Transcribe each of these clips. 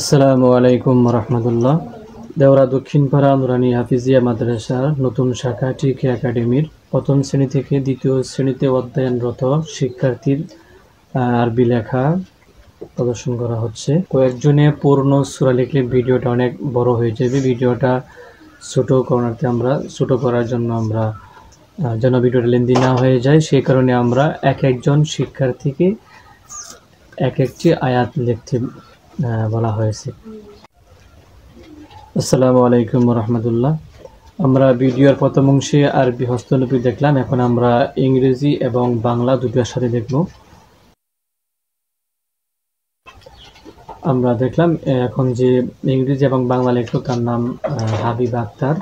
আসসালামু আলাইকুম রহমতুল্লাহ। দেওরা দক্ষিণপাড়া নুরানি হাফিজিয়া মাদ্রাসার নতুন শাখা টিকে একাডেমির প্রথম শ্রেণী থেকে দ্বিতীয় শ্রেণীতে অধ্যয়নরত শিক্ষার্থীর আরবি লেখা প্রদর্শন করা হচ্ছে। কয়েকজনে পূর্ণ সূরা লিখলে ভিডিওটা অনেক বড় হয়ে যাবে। ভিডিওটা ছোট করার জন্য আমরা যেন ভিডিওটা লেন্দি না হয়ে যায়, সেই কারণে আমরা একজন শিক্ষার্থীকে একটি আয়াত লিখতে বলা হয়েছে। আসসালামু আলাইকুম রহমতুল্লাহ। আমরা ভিডিওর প্রথম অংশে আরবি হস্তলিপি দেখলাম, এখন আমরা ইংরেজি এবং বাংলা দুটোর সাথে দেখব। আমরা দেখলাম এখন যে ইংরেজি এবং বাংলা লেখক, তার নাম হাবিব আক্তার।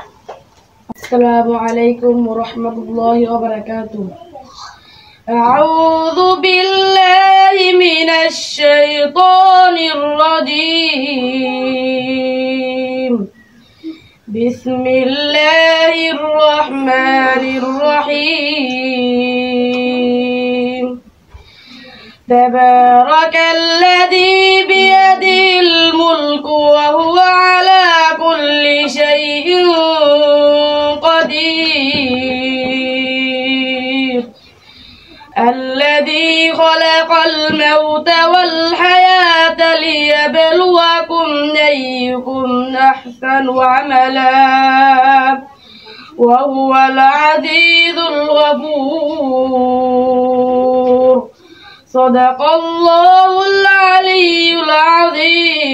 আসসালামু আলাইকুম রাহমাতুল্লাহি ওয়া বারাকাতুহু। আউযু বিল্লাহি মিনাশ শাইতানির রাজীম। বিসমিল্লাহির রহমানির রহিম। তাবারাকাল্লাযী বিয়াদিহিল মুলকু ওয়া হুয়া আলা কুল্লি শাইইন قدير الذي خلق الموت والحياة ليبلوكم أيكم أحسن عملا وهو العزيز الغفور. صدق الله العلي العظيم.